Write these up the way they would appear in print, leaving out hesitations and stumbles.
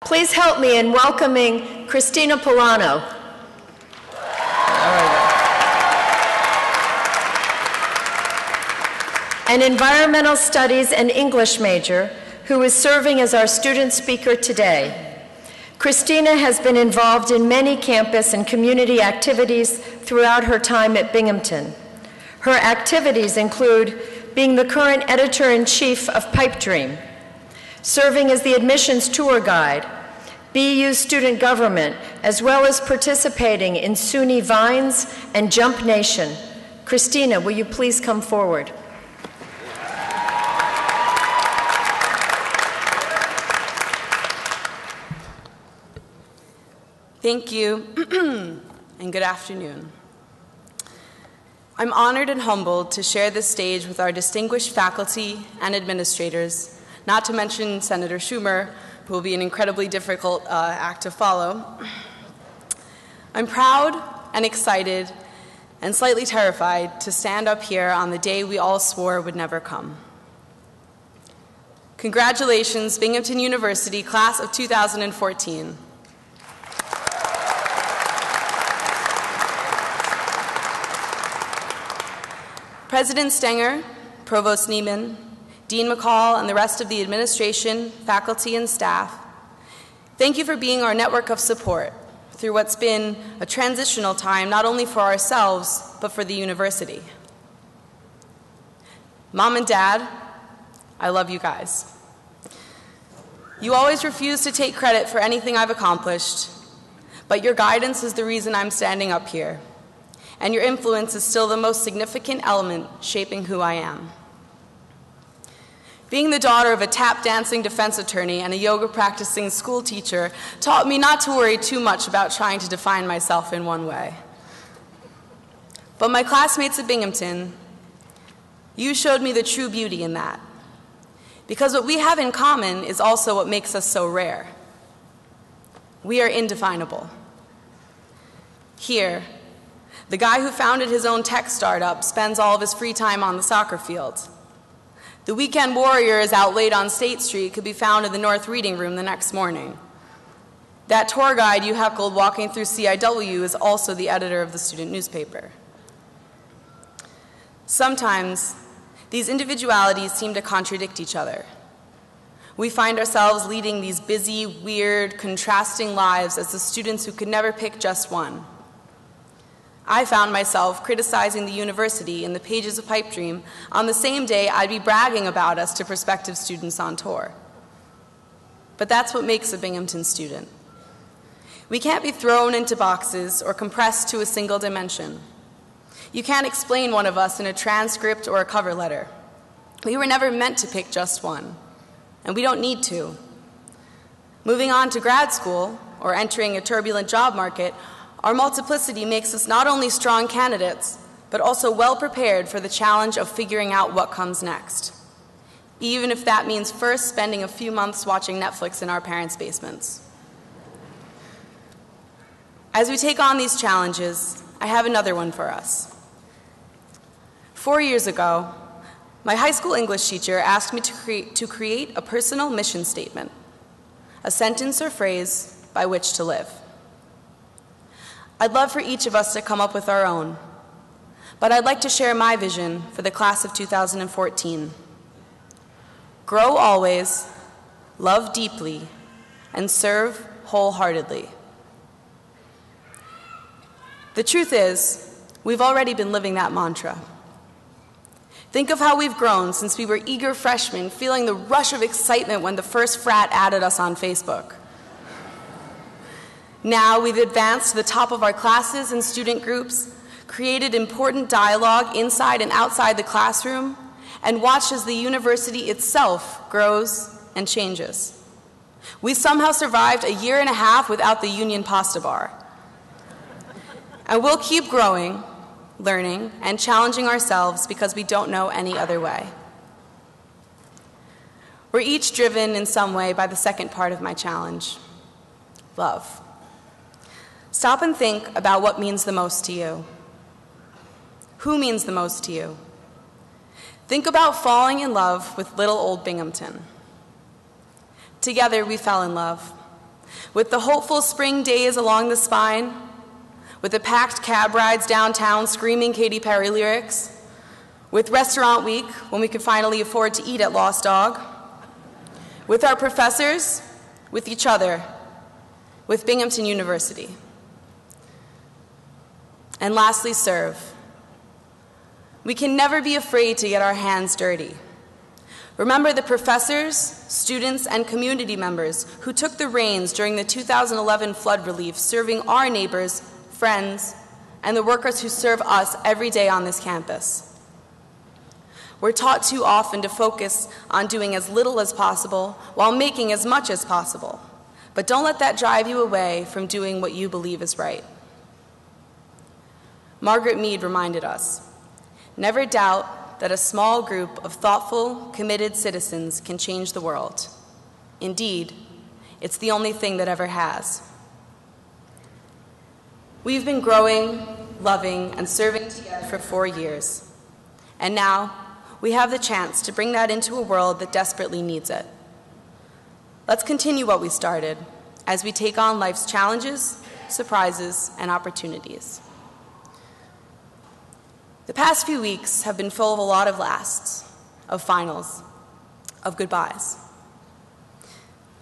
Please help me in welcoming Christina Pullano. An environmental studies and English major who is serving as our student speaker today. Christina has been involved in many campus and community activities throughout her time at Binghamton. Her activities include being the current editor-in-chief of Pipe Dream, serving as the admissions tour guide, BU student government, as well as participating in SUNY VINES and Jump Nation. Christina, will you please come forward? Thank you, and good afternoon. I'm honored and humbled to share this stage with our distinguished faculty and administrators, not to mention Senator Schumer, who will be an incredibly difficult act to follow. I'm proud and excited and slightly terrified to stand up here on the day we all swore would never come. Congratulations, Binghamton University, class of 2014. President Stenger, Provost Neiman, Dean McCall, and the rest of the administration, faculty, and staff, thank you for being our network of support through what's been a transitional time not only for ourselves, but for the university. Mom and Dad, I love you guys. You always refuse to take credit for anything I've accomplished, but your guidance is the reason I'm standing up here, and your influence is still the most significant element shaping who I am. Being the daughter of a tap-dancing defense attorney and a yoga-practicing school teacher taught me not to worry too much about trying to define myself in one way. But my classmates at Binghamton, you showed me the true beauty in that. Because what we have in common is also what makes us so rare. We are indefinable. Here, the guy who founded his own tech startup spends all of his free time on the soccer field. The weekend warrior is out late on State Street could be found in the North Reading Room the next morning. That tour guide you heckled walking through CIW is also the editor of the student newspaper. Sometimes, these individualities seem to contradict each other. We find ourselves leading these busy, weird, contrasting lives as the students who could never pick just one. I found myself criticizing the university in the pages of Pipe Dream on the same day I'd be bragging about us to prospective students on tour. But that's what makes a Binghamton student. We can't be thrown into boxes or compressed to a single dimension. You can't explain one of us in a transcript or a cover letter. We were never meant to pick just one, and we don't need to. Moving on to grad school or entering a turbulent job market, our multiplicity makes us not only strong candidates, but also well prepared for the challenge of figuring out what comes next, even if that means first spending a few months watching Netflix in our parents' basements. As we take on these challenges, I have another one for us. 4 years ago, my high school English teacher asked me to create a personal mission statement, a sentence or phrase by which to live. I'd love for each of us to come up with our own, but I'd like to share my vision for the class of 2014. Grow always, love deeply, and serve wholeheartedly. The truth is, we've already been living that mantra. Think of how we've grown since we were eager freshmen, feeling the rush of excitement when the first frat added us on Facebook. Now we've advanced to the top of our classes and student groups, created important dialogue inside and outside the classroom, and watched as the university itself grows and changes. We somehow survived a year and a half without the union pasta bar. And we'll keep growing, learning, and challenging ourselves because we don't know any other way. We're each driven in some way by the second part of my challenge, love. Stop and think about what means the most to you. Who means the most to you? Think about falling in love with little old Binghamton. Together we fell in love. with the hopeful spring days along the spine, with the packed cab rides downtown screaming Katy Perry lyrics, with restaurant week when we could finally afford to eat at Lost Dog, with our professors, with each other, with Binghamton University. And lastly, serve. We can never be afraid to get our hands dirty. Remember the professors, students, and community members who took the reins during the 2011 flood relief, serving our neighbors, friends, and the workers who serve us every day on this campus. We're taught too often to focus on doing as little as possible while making as much as possible. But don't let that drive you away from doing what you believe is right. Margaret Mead reminded us, never doubt that a small group of thoughtful, committed citizens can change the world. Indeed, it's the only thing that ever has. We've been growing, loving, and serving together for 4 years. And now, we have the chance to bring that into a world that desperately needs it. Let's continue what we started as we take on life's challenges, surprises, and opportunities. The past few weeks have been full of a lot of lasts, of finals, of goodbyes.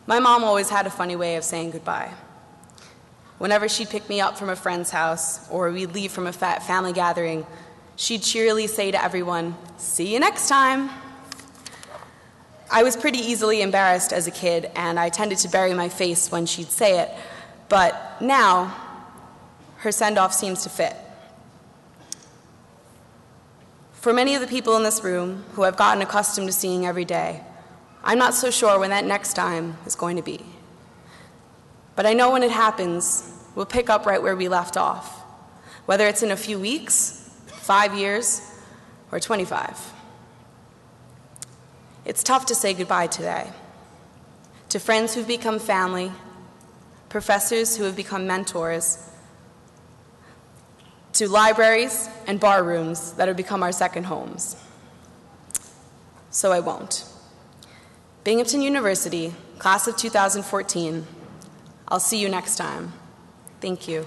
My mom always had a funny way of saying goodbye. Whenever she'd pick me up from a friend's house or we'd leave from a family gathering, she'd cheerily say to everyone, "See you next time." I was pretty easily embarrassed as a kid, and I tended to bury my face when she'd say it, but now her send-off seems to fit. For many of the people in this room who I've gotten accustomed to seeing every day, I'm not so sure when that next time is going to be. But I know when it happens, we'll pick up right where we left off, whether it's in a few weeks, 5 years, or 25. It's tough to say goodbye today to friends who've become family, professors who have become mentors, to libraries and bar rooms that have become our second homes. So I won't. Binghamton University, class of 2014, I'll see you next time. Thank you.